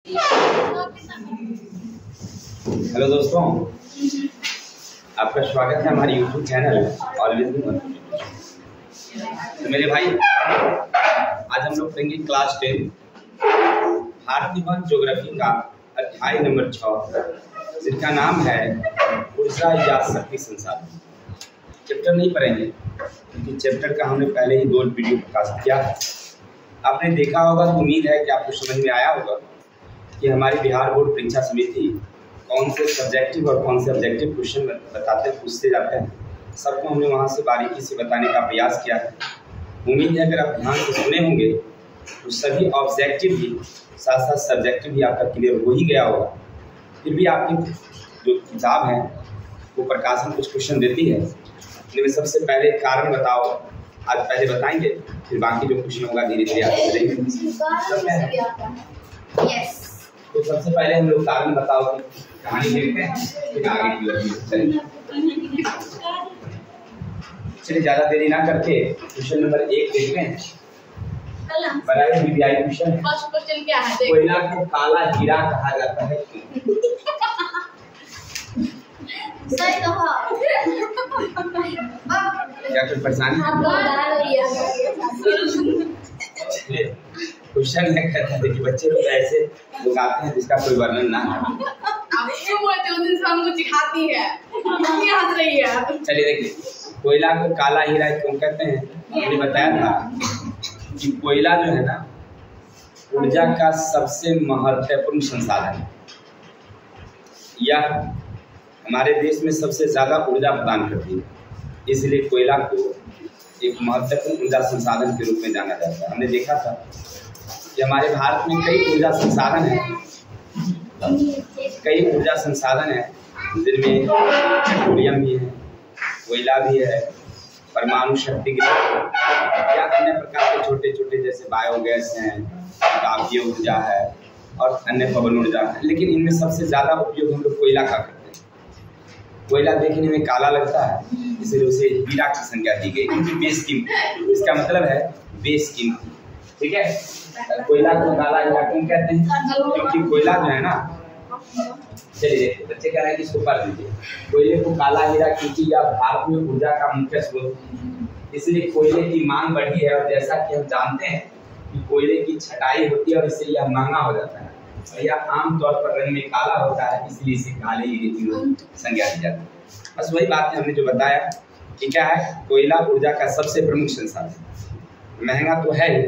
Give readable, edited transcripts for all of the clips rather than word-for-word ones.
Hello दोस्तों, आपका स्वागत है हमारे YouTube चैनल ऑलवेज बी मत। तो मेरे भाई, आज हम लोग पढ़ेंगे क्लास 10 भारतीय वन ज्योग्राफी का अध्याय नंबर 6, जिसका नाम है ऊर्जा या शक्ति संसाधन। चैप्टर नहीं पढ़ेंगे क्योंकि चैप्टर का हमने पहले ही 2 वीडियो प्रकाशित किया है। आपने देखा होगा तो उम्मीद है कि आपको समझ में आया होगा कि हमारी बिहार बोर्ड परीक्षा समिति कौन से सब्जेक्टिव और कौन से ऑब्जेक्टिव क्वेश्चन बताते हैं, पूछते जाते हैं। सबको हमने वहाँ से बारीकी से बताने का प्रयास किया है। उम्मीद है अगर आप ध्यान से सुने होंगे तो सभी ऑब्जेक्टिव भी साथ साथ सब्जेक्टिव भी आपका क्लियर हो ही गया होगा। फिर भी आपकी जो किताब है वो प्रकाशन कुछ क्वेश्चन देती है, जिनमें सबसे पहले कारण बताओ आज पहले बताएंगे, फिर बाकी जो क्वेश्चन होगा धीरे धीरे आते रहेंगे। तो सबसे पहले हम लोग कारण बताओ की कहानी देखते हैं, फिर आगे की ओर चलिए। ज़्यादा देरी ना करके क्वेश्चन नंबर 1 देखते हैं। बनाए बीबीआई क्वेश्चन है। फर्स्ट क्वेश्चन क्या है? कोयला को काला हीरा कहा जाता है क्यों? सही कहा। क्या कुछ परेशानी? क्वेश्चन है, कहता है कि बच्चे लोग ऐसे लोग आते हैं जिसका कोई वर्णन ना हो। आप क्यों बोलते हो? उस दिन से हमको सिखाती है, नहीं हंस रही है। चलिए देखिए, कोयला को काला हीरा क्यों कहते हैं? हमने बताया था कि कोयला जो है ना, ऊर्जा का सबसे महत्वपूर्ण संसाधन है। यह हमारे देश में सबसे ज़्यादा ऊर्जा प्रदान करती है, इसलिए कोयला को एक महत्वपूर्ण ऊर्जा संसाधन के रूप में जाना जाता है। हमने देखा था कि हमारे भारत में कई ऊर्जा संसाधन हैं, जिनमें पेट्रोलियम भी है, कोयला भी है, परमाणु शक्ति या अन्य प्रकार के छोटे छोटे जैसे बायोगैस हैं, तापीय ऊर्जा है और अन्य पवन ऊर्जा है। लेकिन इनमें सबसे ज़्यादा उपयोग हम लोग कोयला का करते हैं। कोयला देखने में काला लगता है, इसलिए उसे हीरा की संज्ञा दी गई, क्योंकि बेशकीमती। इसका मतलब है बेशकीमती। ठीक है, कोयला को काला हीरा क्यों कहते हैं? क्योंकि कोयला जो है ना, चलिए देखिए, बच्चे कह रहे हैं कि इसको पढ़ लीजिए। कोयले को काला हीरा क्योंकि यह भारत में ऊर्जा का मुख्य स्रोत है, इसलिए कोयले की मांग बढ़ी है। और जैसा कि हम जानते हैं कि कोयले की छटाई होती है और इससे यह महंगा हो जाता है। यह आमतौर पर रंग में काला होता है, इसलिए इसे काले हीरे की संज्ञा दी जाती है। बस वही बात है, हमने जो बताया कि क्या है, कोयला ऊर्जा का सबसे प्रमुख संसाधन। महंगा तो है ही,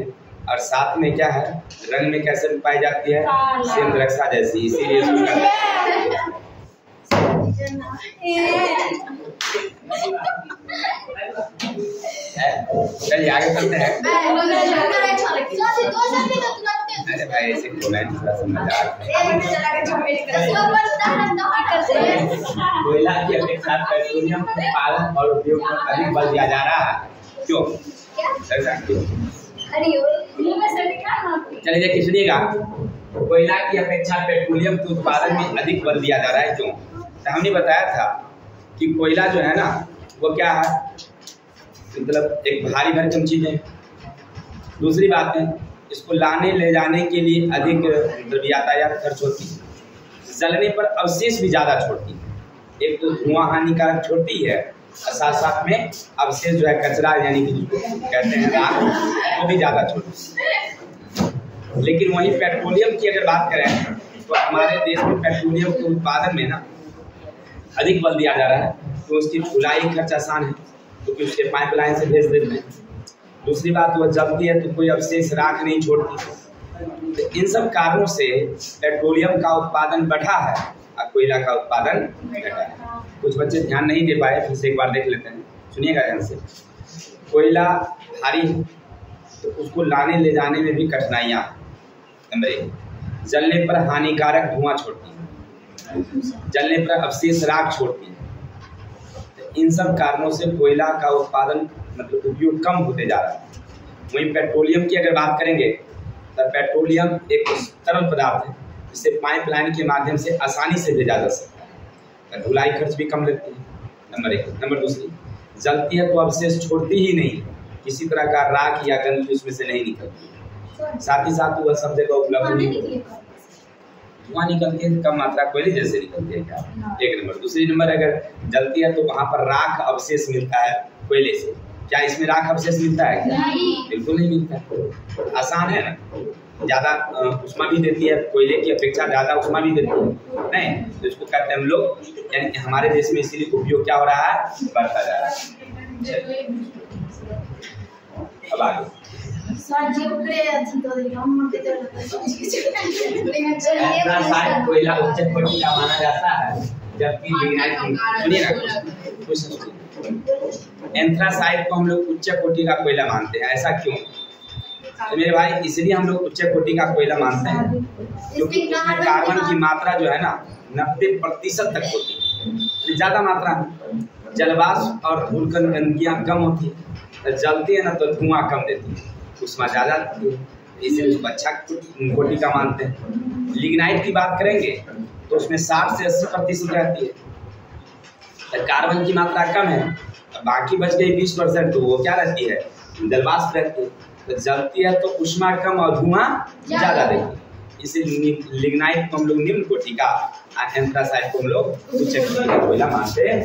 और साथ में क्या है, रंग में कैसे पाई जाती है, सेम रक्षा जैसी, इसीलिए चलिए आगे चलते हैं। अरे भाई ऐसे बोला है, थोड़ा सा मजाक है। कोयला की अपेक्षा पेट्रोलियम उत्पादन और उपयोग पर अधिक बल दिया जा रहा है। क्यों? चलिए देखिए, सुनिएगा, कोयला की अपेक्षा पेट्रोलियम के उत्पादन में अधिक बल दिया जा रहा है। क्यों? तो हमने बताया था कि कोयला जो है ना, वो क्या है, मतलब एक भारी भरकम चीज है। दूसरी बात है, इसको लाने ले जाने के लिए अधिक यातायात खर्च होती है। जलने पर अवशेष भी ज़्यादा छोड़ती है। एक तो धुआं हानिकारक छोड़ती है, और साथ साथ में अवशेष जो है कचरा, यानी कि कहते हैं राख, वो भी ज़्यादा छोड़ती है। लेकिन वहीं पेट्रोलियम की अगर बात करें तो हमारे देश में पेट्रोलियम के उत्पादन में ना अधिक बल दिया जा रहा है। तो उसकी ढुलाई खर्च आसान है, क्योंकि उसके पाइपलाइन से भेज देते हैं। दूसरी बात, वह जलती है तो कोई अवशेष राख नहीं छोड़ती। तो इन सब कारणों से पेट्रोलियम का उत्पादन बढ़ा है और कोयला का उत्पादन घटा है। कुछ बच्चे ध्यान नहीं दे पाए, फिर से एक बार देख लेते हैं, सुनिएगा ध्यान से। कोयला भारी है तो उसको लाने ले जाने में भी कठिनाइयाँ। नंबर 1, जलने पर हानिकारक धुआं छोड़ती है, जलने पर अवशेष राख छोड़ती है। इन सब कारणों से कोयला का उत्पादन मतलब उपयोग कम होते जा रहा है। वहीं पेट्रोलियम की अगर बात करेंगे तो पेट्रोलियम एक तरल पदार्थ है, जिसे पाइपलाइन के माध्यम से आसानी से भेजा जा सकता है। ढुलाई खर्च भी कम लगती है, नंबर 1। नंबर 2, जलती है तो अवशेष छोड़ती ही नहीं, किसी तरह का राख या गंदगी उसमें से नहीं निकलती। साथ ही साथ वह सब जगह उपलब्ध नहीं होती। धुआं निकलती है, कम मात्रा कोयले जैसे निकलती है क्या? एक नंबर। दूसरी नंबर, अगर जलती है तो वहाँ पर राख अवशेष मिलता है कोयले से। क्या इसमें राख अवशेष मिलता है क्या? बिल्कुल नहीं मिलता है। आसान है ना, ज्यादा उष्मा भी देती है, कोयले की अपेक्षा ज्यादा उष्मा भी देती है नहीं, तो इसको कहते हैं हम लोग, यानी हमारे देश में इसीलिए उपयोग क्या हो रहा है, बढ़ता जा रहा है। अब आगे कोयला उच्च कोटि का माना जाता है, जबकि एंथ्रासाइट को हम लोग उच्च कोटि का कोयला मानते हैं। ऐसा क्यों? तो मेरे भाई इसलिए हम लोग उच्च कोटि का कोयला मानते हैं क्योंकि उसमें कार्बन की मात्रा जो है ना 90% तक होती है, ज्यादा मात्रा में। जलवाष्प और धूलकण गंदगियां कम होती है, जलती है ना तो धुआं कम देती है, उष्मा ज्यादा देती है, इसलिए उसको अच्छा कोटि का मानते हैं। लिग्नाइट की बात करेंगे तो उसमें 60 से 80% रहती है, तो कार्बन की मात्रा कम है, बाकी बच गई 20%, तो वो क्या रहती है, जलवाष्प रहती है, तो जलती है तो उष्मा कम और धुआं ज्यादा देती है। इसीलिए लिग्नाइट को हम लोग निम्न कोटि का, एंथ्रासाइट को हम लोग उच्च कोटि का कोयला मानते हैं।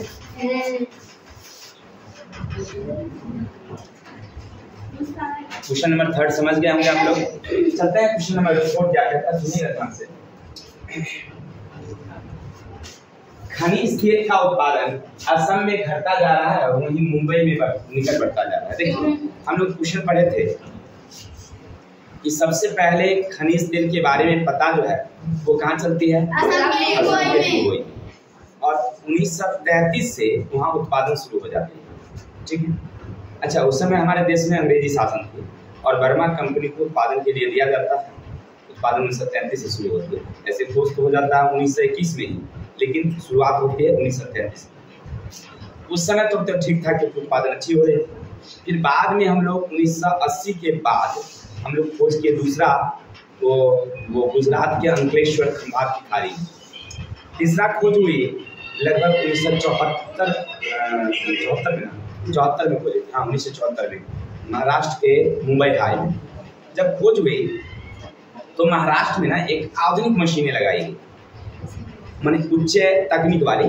क्वेश्चन नंबर 3 समझ गए होंगे आप लोग। चलते हैं क्वेश्चन नंबर 4 क्या कहता है, सुनिएगा ध्यान से। खनिज तेल का उत्पादन असम में घटता जा रहा है, वहीं मुंबई में निकट बढ़ता जा रहा है। देखिए हम लोग क्वेश्चन पढ़े थे कि सबसे पहले खनिज तेल के बारे में पता जो है वो कहाँ चलती है, मुंबई, और 1933 से वहाँ उत्पादन शुरू हो जाती है। ठीक है, अच्छा उस समय हमारे देश में अंग्रेजी शासन थी और बर्मा कंपनी को उत्पादन के लिए दिया जाता है। उत्पादन 1933 से शुरू होती है, ऐसे ठोस तो हो जाता है 1921 में ही, लेकिन शुरुआत होती है 1933 में। उस समय तो ठीक था कि उत्पादन अच्छी हो रही थी। फिर बाद में हम लोग 1980 के बाद हम लोग खोज किए दूसरा, वो गुजरात के अंकलेश्वर खंभात की खाड़ी। तीसरा खोज हुई लगभग 1974 में खोजी, हाँ 1974 में महाराष्ट्र के मुंबई खाड़ी में। जब खोज हुई तो महाराष्ट्र में ना एक आधुनिक मशीनें लगाई गई, माने उच्च तकनीक वाली।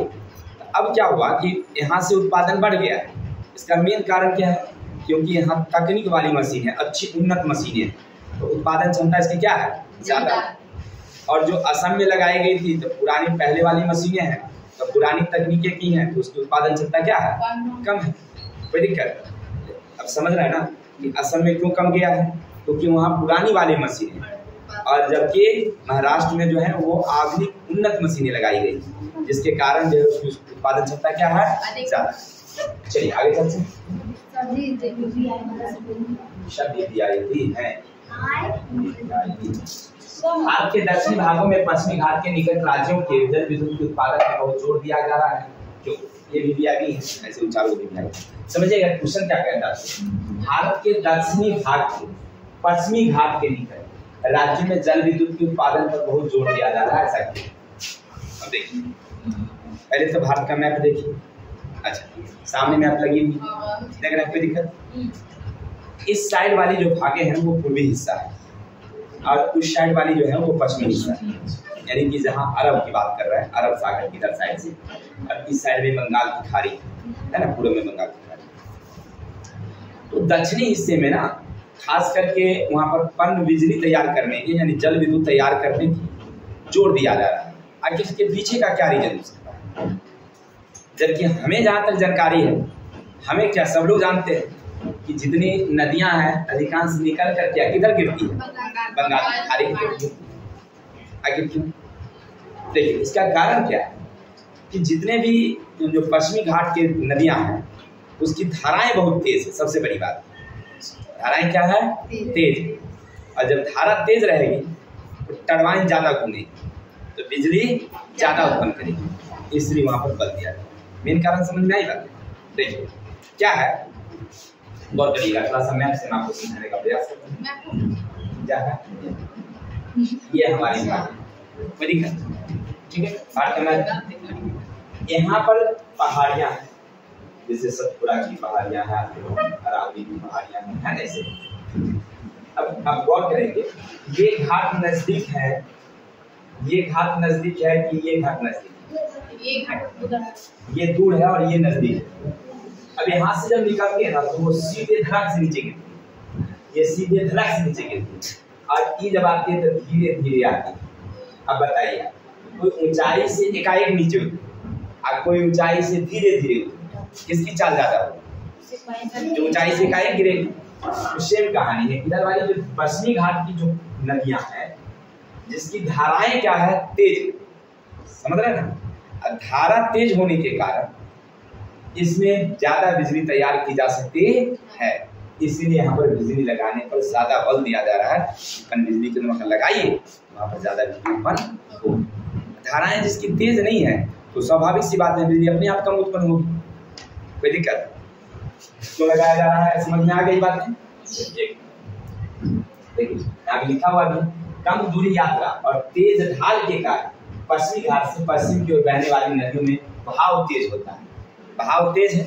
अब क्या हुआ कि यहाँ से उत्पादन बढ़ गया है। इसका मेन कारण क्या है, क्योंकि यहाँ तकनीक वाली मशीन है, अच्छी उन्नत मशीनें हैं, तो उत्पादन क्षमता इसकी क्या है, ज़्यादा। और जो असम में लगाई गई थी तो पुरानी पहले वाली मशीनें हैं, तो पुरानी तकनीकें की हैं, तो उसकी उत्पादन क्षमता क्या है, कम है। कोई दिक्कत? अब समझ रहे हैं ना कि असम में क्यों कम गया है, क्योंकि वहाँ पुरानी वाली मशीनें हैं, और जबकि महाराष्ट्र में जो है वो आधुनिक उन्नत मशीनें लगाई गई, जिसके कारण जो है उसकी उत्पादन क्षमता क्या है, ज़्यादा। चलिए आगे चलते हैं। भारत के दक्षिणी भागों में पश्चिमी घाट के निकट राज्यों के जल विद्युत के उत्पादन पर बहुत जोर दिया जा रहा है। क्यों? ये भी है, ऐसे उच्चारण भी है। समझिएगा क्वेश्चन क्या कहता है, भारत के दक्षिणी भाग के पश्चिमी घाट के निकट राज्य में जल विद्युत के उत्पादन पर बहुत जोर दिया जा रहा है। ऐसा क्यों? अब देखिए, पहले तो भारत का मैप देखिए। अच्छा, सामने मैप लगी हुई देख रहे हैं, कोई दिक्कत? इस साइड वाली जो भागे हैं वो पूर्वी हिस्सा है, और उस साइड वाली जो है वो पश्चिमी हिस्सा है, यानी कि जहाँ अरब की बात कर रहे हैं, अरब सागर की इधर साइड से, और इस साइड में बंगाल की खाड़ी है ना, पूर्व में बंगाल की खाड़ी। तो दक्षिणी हिस्से में ना खास करके वहाँ पर पन बिजली तैयार करने की, यानी जल विद्युत तैयार करने की जोर दिया जा रहा है। आखिर इसके पीछे का क्या रीजन हो सकता है? जबकि हमें जहाँ तक जानकारी है, हमें क्या सब लोग जानते हैं कि जितनी नदियां हैं अधिकांश निकल कर क्या किधर गिरती है, बंगाल की खाड़ी की तरफ गिरती है। आखिर क्यों? देखिए इसका कारण क्या है कि जितने भी जो पश्चिमी घाट के नदियां हैं उसकी धाराएं बहुत तेज है। सबसे बड़ी बात, धाराएं क्या है, तेज। और जब धारा तेज रहेगी तो टरबाइन ज्यादा घूमेगी, तो बिजली ज्यादा उत्पन्न करेगी, इसलिए वहां पर बल दिया जाए। मेन कारण समझ में आई बात? देखिए क्या है, गौर करिएगा, थोड़ा सा मैप से मैं आपको समझाने का प्रयास करता हूँ। क्या है, ये हमारी बात, कोई दिक्कत? ठीक है, भारत का मैप। यहाँ पर पहाड़ियाँ हैं, जैसे सतपुड़ा की पहाड़ियाँ हैं, अरावली की पहाड़ियाँ हैं, है ऐसे। अब आप गौर करेंगे, ये घाट नजदीक है ये घाट नजदीक है कि ये घाट नजदीक है? ये घाट उधर, ये दूर है और ये नजदीक है। अब यहाँ से जब निकलती है ना तो वो सीधे धड़ाक से नीचे गिरती है, ये सीधे धड़ाक से नीचे गिरती है। और ये जब आती है तो धीरे धीरे आती है। अब बताइए, कोई ऊंचाई से एकाएक नीचे उतरी और कोई ऊंचाई से धीरे धीरे उतरी, किसकी चाल ज्यादा होगी? जो ऊंचाई से एकाएक गिरेगी। तो सेम कहानी है, इधर वाली जो पश्चिमी घाट की जो नदियां हैं जिसकी धाराएं क्या है, तेज, समझ रहे ना। धारा तेज होने के कारण इसमें ज्यादा बिजली तैयार की जा सकती है, इसीलिए यहाँ पर बिजली लगाने पर ज्यादा बल दिया जा रहा है। बिजली के नमक लगाइए वहां पर ज्यादा बिजली उत्पन्न हो। धाराएं जिसकी तेज नहीं है तो स्वाभाविक सी बात है बिजली अपने आप कम उत्पन्न होगी, कोई दिक्कत तो लगाया जा रहा है। समझ में आ गई बात है? देखिए यहाँ लिखा हुआ भी, कम दूरी यात्रा और तेज ढाल के कारण पश्चिमी घाट से पश्चिम की ओर बहने वाली नदियों में बहाव तेज होता है। बहाव तेज है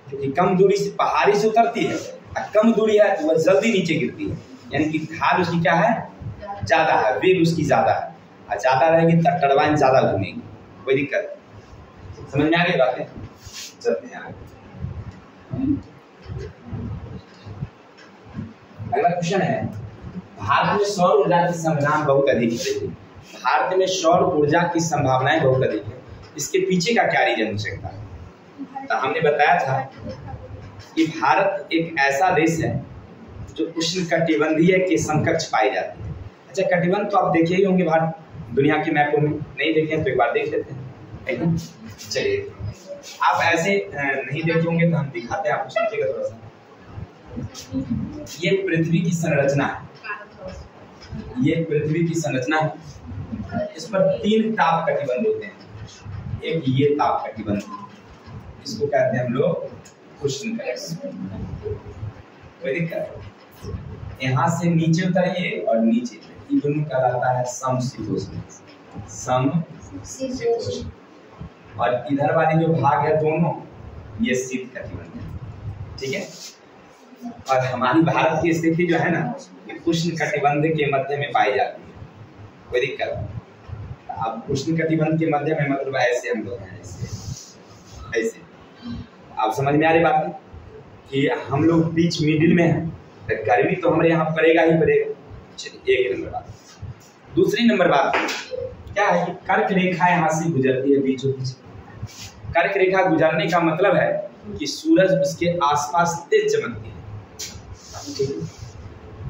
क्योंकि कम दूरी से पहाड़ी से उतरती है और कम दूरी है तो वह जल्दी नीचे गिरती है, यानी कि ढाल उसकी क्या है, ज्यादा है, वेग उसकी ज्यादा है और ज्यादा रहेगी तो टरबाइन ज्यादा घूमेगी। कोई दिक्कत? समझ में आ गई बातें? चलते हैं आगे। अगला क्वेश्चन है, भारत में सौर ऊर्जा की संभावना बहुत अधिक है। भारत में सौर ऊर्जा की संभावनाएं बहुत अधिक है, इसके पीछे का क्या रीजन हो सकता है? तो हमने बताया था कि भारत एक ऐसा देश है जो उष्णकटिबंधीय के समकक्ष पाई जाती है। अच्छा, कटिबंध तो आप देखे ही होंगे भारत दुनिया के मैपों में, नहीं देखे तो एक बार देख लेते हैं। चलिए, आप ऐसे नहीं देखे होंगे तो हम दिखाते हैं, आपको समझिएगा थोड़ा सा। ये पृथ्वी की संरचना है, ये पृथ्वी की संरचना है। इस पर 3 ताप कटिबंध होते हैं। एक ये ताप कटिबंध, इसको कहते हैं हम लोग उष्णकटिबंध। कोई दिक्कत? यहाँ से नीचे उतरिए और नीचे, ये दोनों कहलाता है समशीतोष्ण, समशीतोष्ण। और इधर वाली जो भाग है दोनों, ये शीत कटिबंध है। ठीक है? और हमारी भारत की स्थिति जो है ना, ये उष्ण कटिबंध के मध्य में पाई जाती है। कोई दिक्कत? अब उष्ण कटिबंध के मध्य में मतलब ऐसे हम लोग हैं, ऐसे। आप समझ में आ रही बात है कि हम लोग बीच मिडिल में हैं, तो गर्मी तो हमारे यहाँ पड़ेगा ही पड़ेगा। चलिए, एक नंबर बात। दूसरी नंबर बात क्या है कि कर्क रेखा यहाँ से गुजरती है बीचों बीच। कर्क रेखा गुजरने का मतलब है कि सूरज उसके आसपास तेज चमकती है।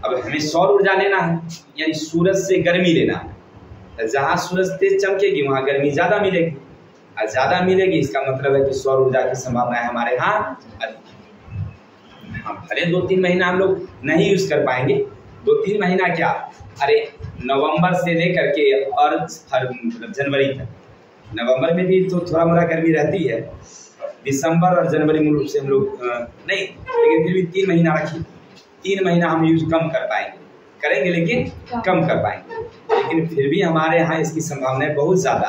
अब हमें सौर ऊर्जा लेना है, यानी सूरज से गर्मी लेना है। जहां सूरज तेज चमकेगी वहां गर्मी ज्यादा मिलेगी, और ज्यादा मिलेगी इसका मतलब है कि सौर ऊर्जा की संभावना है हमारे यहाँ अधिक। हाँ, भले 2-3 महीना हम लोग नहीं यूज कर पाएंगे। 2-3 महीना क्या, अरे नवंबर से लेकर के और जनवरी तक। नवंबर में भी तो थोड़ा मोड़ा गर्मी रहती है, दिसंबर और जनवरी मूल रूप से हम लोग नहीं, लेकिन फिर भी 3 महीना रखिए। 3 महीना हम यूज कम कर पाएंगे, करेंगे लेकिन कम कर पाएंगे, लेकिन फिर भी हमारे यहाँ इसकी संभावना बहुत ज्यादा।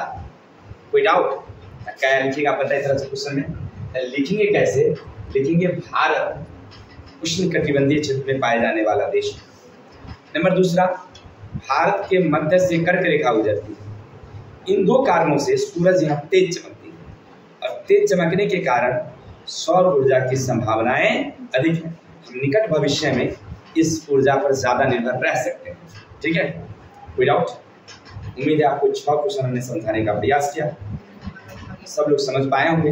कोई डाउट? क्या लिखिएगा पता है तरह से क्वेश्चन में? लिखेंगे कैसे? लिखेंगे भारत उष्णकटिबंधीय क्षेत्र में पाए जाने वाला देश। नंबर दूसरा, भारत के मध्य से कर्क रेखा गुजरती है। इन 2 कारणों से सूरज यहाँ तेज चमकती है, और तेज चमकने के कारण सौर ऊर्जा की संभावनाएं अधिक है। हम निकट भविष्य में इस ऊर्जा पर ज्यादा निर्भर रह सकते हैं। ठीक है? कोई डाउट? उम्मीद है आपको 6 क्वेश्चन हमने समझाने का प्रयास किया, सब लोग समझ पाए होंगे,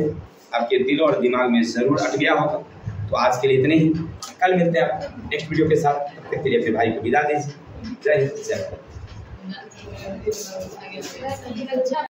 आपके दिल और दिमाग में जरूर अट गया होगा। तो आज के लिए इतने ही, कल मिलते हैं आप नेक्स्ट वीडियो के साथ। तब तक के लिए अपने भाई को विदा दीजिए। जय हिंद, जय भारत।